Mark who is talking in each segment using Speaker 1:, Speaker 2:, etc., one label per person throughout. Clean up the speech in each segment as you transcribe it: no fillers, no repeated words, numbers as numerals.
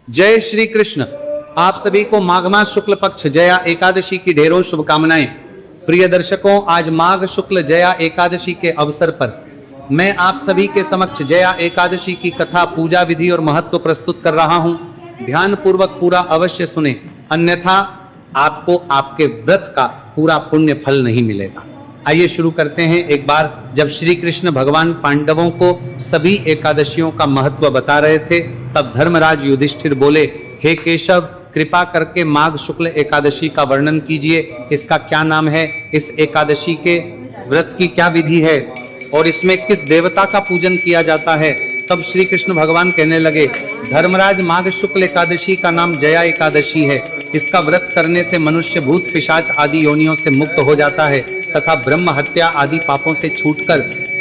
Speaker 1: जय श्री कृष्ण। आप सभी को माघ मास शुक्ल पक्ष जया एकादशी की ढेरों शुभकामनाएं। प्रिय दर्शकों, आज माघ शुक्ल जया एकादशी के अवसर पर मैं आप सभी के समक्ष जया एकादशी की कथा, पूजा विधि और महत्व प्रस्तुत कर रहा हूं। ध्यान पूर्वक पूरा अवश्य सुने, अन्यथा आपको आपके व्रत का पूरा पुण्य फल नहीं मिलेगा। आइए शुरू करते हैं। एक बार जब श्री कृष्ण भगवान पांडवों को सभी एकादशियों का महत्व बता रहे थे, तब धर्मराज युधिष्ठिर बोले, हे केशव, कृपा करके माघ शुक्ल एकादशी का वर्णन कीजिए। इसका क्या नाम है, इस एकादशी के व्रत की क्या विधि है और इसमें किस देवता का पूजन किया जाता है। तब श्री कृष्ण भगवान कहने लगे, धर्मराज, माघ शुक्ल एकादशी का नाम जया एकादशी है। इसका व्रत करने से मनुष्य भूत पिशाच आदि योनियों से मुक्त हो जाता है तथा ब्रह्म हत्या आदि पापों से छूटकर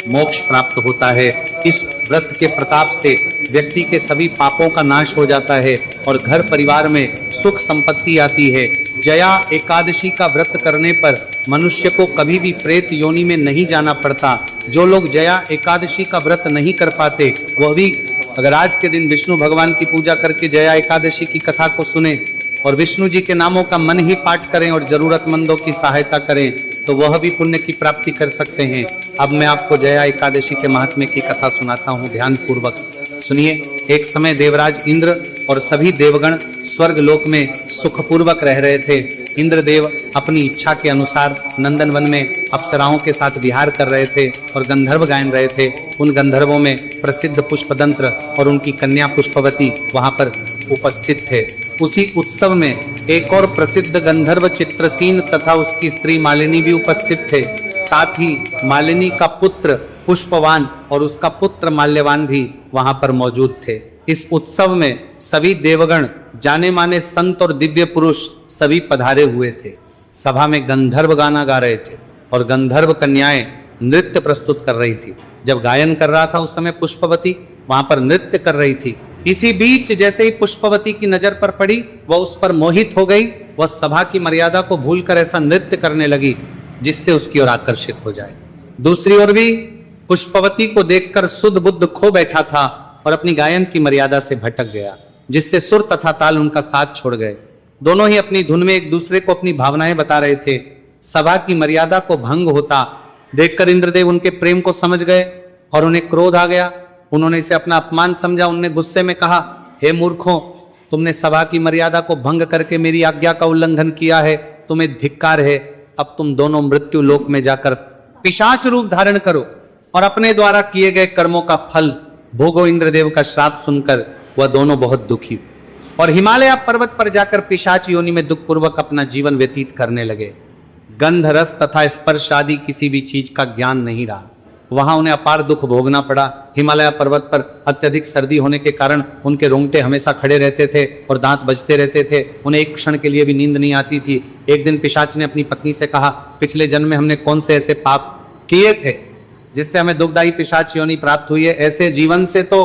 Speaker 1: मोक्ष प्राप्त होता है। इस व्रत के प्रताप से व्यक्ति के सभी पापों का नाश हो जाता है और घर परिवार में सुख संपत्ति आती है। जया एकादशी का व्रत करने पर मनुष्य को कभी भी प्रेत योनि में नहीं जाना पड़ता। जो लोग जया एकादशी का व्रत नहीं कर पाते, वह भी अगर आज के दिन विष्णु भगवान की पूजा करके जया एकादशी की कथा को सुने और विष्णु जी के नामों का मन ही पाठ करें और जरूरतमंदों की सहायता करें, तो वह भी पुण्य की प्राप्ति कर सकते हैं। अब मैं आपको जया एकादशी के महात्म्य की कथा सुनाता हूँ, ध्यान पूर्वक सुनिए। एक समय देवराज इंद्र और सभी देवगण स्वर्ग लोक में सुखपूर्वक रह रहे थे। इंद्रदेव अपनी इच्छा के अनुसार नंदन वन में अप्सराओं के साथ विहार कर रहे थे और गंधर्व गायन रहे थे। उन गंधर्वों में प्रसिद्ध पुष्पदंत्र और उनकी कन्या पुष्पवती वहां पर उपस्थित थे। उसी उत्सव में एक और प्रसिद्ध गंधर्व चित्रसीन तथा उसकी स्त्री मालिनी भी उपस्थित थे। साथ ही मालिनी का पुत्र पुष्पवान और उसका पुत्र माल्यवान भी वहां पर मौजूद थे। इस उत्सव में सभी देवगण, जाने माने संत और दिव्य पुरुष सभी पधारे हुए थे। सभा में गंधर्व गाना गा रहे थे और गंधर्व कन्याएं नृत्य प्रस्तुत कर रही थी। जब गायन कर रहा था उस समय पुष्पवती वहां पर नृत्य कर रही थी। इसी बीच जैसे ही पुष्पवती की नजर पर पड़ी, वह उस पर मोहित हो गई। वह सभा की मर्यादा को भूलकर ऐसा नृत्य करने लगी जिससे उसकी ओर आकर्षित हो जाए। दूसरी ओर भी पुष्पवती को देखकर सुध बुद्ध खो बैठा था और अपनी गायन की मर्यादा से भटक गया, जिससे सुर तथा ताल उनका साथ छोड़ गए। दोनों ही अपनी धुन में एक दूसरे को अपनी भावनाएं बता रहे थे। सभा की मर्यादा को भंग होता देखकर इंद्रदेव उनके प्रेम को समझ गए और उन्हें क्रोध आ गया। उन्होंने इसे अपना अपमान समझा। उन्होंने गुस्से में कहा, हे मूर्खों, तुमने सभा की मर्यादा को भंग करके मेरी आज्ञा का उल्लंघन किया है, तुम्हें धिक्कार है। अब तुम दोनों मृत्यु लोक में जाकर पिशाच रूप धारण करो और अपने द्वारा किए गए कर्मों का फल भोगो। इंद्रदेव का श्राप सुनकर वह दोनों बहुत दुखी और हिमालय पर्वत पर जाकर पिशाच योनि में दुख पूर्वक अपना जीवन व्यतीत करने लगे। गंध, रस तथा स्पर्श आदि किसी भी चीज का ज्ञान नहीं रहा। वहां उन्हें अपार दुख भोगना पड़ा। हिमालय पर्वत पर अत्यधिक सर्दी होने के कारण उनके रोंगटे हमेशा खड़े रहते थे और दांत बजते रहते थे। उन्हें एक क्षण के लिए भी नींद नहीं आती थी। एक दिन पिशाच ने अपनी पत्नी से कहा, पिछले जन्म में हमने कौन से ऐसे पाप किए थे जिससे हमें दुखदायी पिशाच योनि प्राप्त हुई है। ऐसे जीवन से तो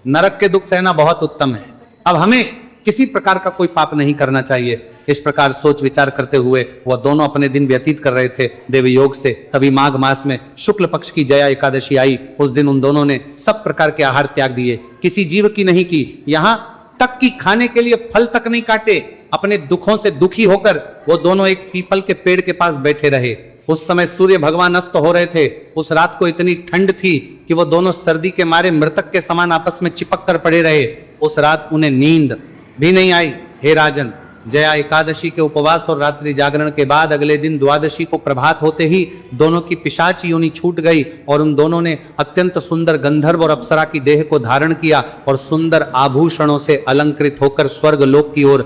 Speaker 1: नरक के दुख सहना बहुत उत्तम है। अब हमें किसी प्रकार का कोई पाप नहीं करना चाहिए। इस प्रकार सोच विचार करते हुए वह दोनों अपने दिन व्यतीत कर रहे थे देवयोग से। तभी माघ मास में शुक्ल पक्ष की जया एकादशी आई। उस दिन उन दोनों ने सब प्रकार के आहार त्याग दिए, किसी जीव की नहीं की। यहाँ तक कि खाने के लिए फल तक नहीं काटे। अपने दुखों से दुखी होकर वो दोनों एक पीपल के पेड़ के पास बैठे रहे। उस समय सूर्य भगवान अस्त हो रहे थे। उस रात को इतनी ठंड थी कि वो दोनों सर्दी के मारे मृतक के समान आपस में चिपक कर पड़े रहे। उस रात उन्हें नींद भी नहीं आई। हे राजन, जया एकादशी के उपवास और रात्रि जागरण के बाद अगले दिन द्वादशी को प्रभात होते ही दोनों की पिशाच योनि छूट गई और उन दोनों ने अत्यंत सुंदर गंधर्व और अप्सरा की देह को धारण किया और सुंदर आभूषणों से अलंकृत होकर स्वर्ग लोक की ओर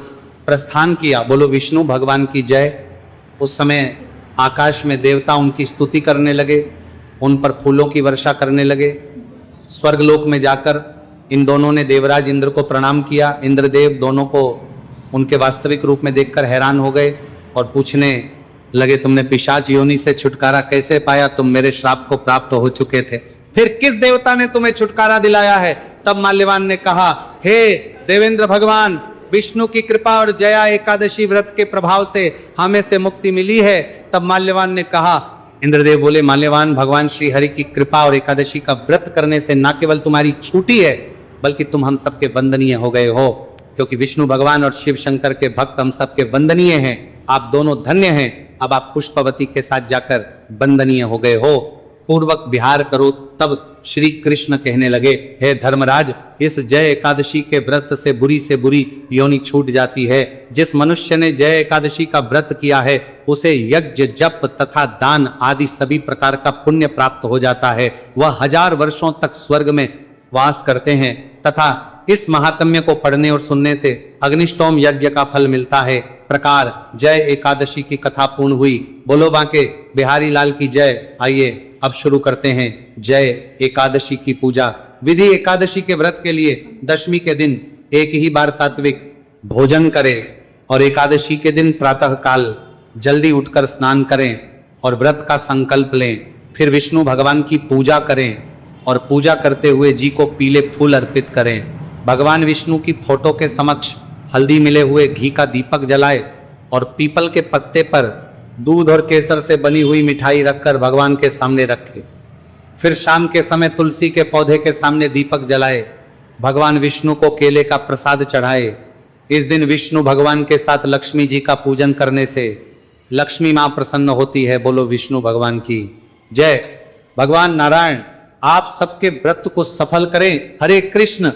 Speaker 1: प्रस्थान किया। बोलो विष्णु भगवान की जय। उस समय आकाश में देवता उनकी स्तुति करने लगे, उन पर फूलों की वर्षा करने लगे। स्वर्गलोक में जाकर इन दोनों ने देवराज इंद्र को प्रणाम किया। इंद्रदेव दोनों को उनके वास्तविक रूप में देखकर हैरान हो गए और पूछने लगे, तुमने पिशाच योनि से छुटकारा कैसे पाया? तुम मेरे श्राप को प्राप्त हो चुके थे, फिर किस देवता ने तुम्हें छुटकारा दिलाया है? तब माल्यवान ने कहा, हे देवेंद्र भगवान, विष्णु की कृपा और जया एकादशी व्रत के प्रभाव से हमें से मुक्ति मिली है। तब माल्यवान ने कहा, इंद्रदेव बोले, माल्यवान, भगवान श्री हरि की कृपा और एकादशी का व्रत करने से न केवल तुम्हारी छूटी है बल्कि तुम हम सबके वंदनीय हो गए हो। क्योंकि विष्णु भगवान और शिव शंकर के भक्त हम सबके वंदनीय हैं। आप दोनों धन्य हैं। अब आप पुष्पवती के साथ जाकर वंदनीय हो गए हो। पूर्वक विहार करो। तब श्री कृष्ण कहने लगे, हे धर्मराज, इस जय एकादशी के व्रत से बुरी योनि छूट जाती है। जिस मनुष्य ने जय एकादशी का व्रत किया है उसे यज्ञ, जप तथा दान आदि सभी प्रकार का पुण्य प्राप्त हो जाता है। वह 1000 वर्षों तक स्वर्ग में वास करते हैं तथा इस महात्म्य को पढ़ने और सुनने से अग्निष्टोम यज्ञ का फल मिलता है। प्रकार जय एकादशी की कथा पूर्ण हुई। बोलो बांके बिहारी लाल की जय। आइए अब शुरू करते हैं जय एकादशी की पूजा विधि। एकादशी के व्रत के लिए दशमी के दिन एक ही बार सात्विक भोजन करें और एकादशी के दिन प्रातः काल जल्दी उठकर स्नान करें और व्रत का संकल्प लें। फिर विष्णु भगवान की पूजा करें और पूजा करते हुए जी को पीले फूल अर्पित करें। भगवान विष्णु की फोटो के समक्ष हल्दी मिले हुए घी का दीपक जलाए और पीपल के पत्ते पर दूध और केसर से बनी हुई मिठाई रखकर भगवान के सामने रखे। फिर शाम के समय तुलसी के पौधे के सामने दीपक जलाए। भगवान विष्णु को केले का प्रसाद चढ़ाए। इस दिन विष्णु भगवान के साथ लक्ष्मी जी का पूजन करने से लक्ष्मी मां प्रसन्न होती है। बोलो विष्णु भगवान की जय। भगवान नारायण आप सबके व्रत को सफल करें। हरे कृष्ण।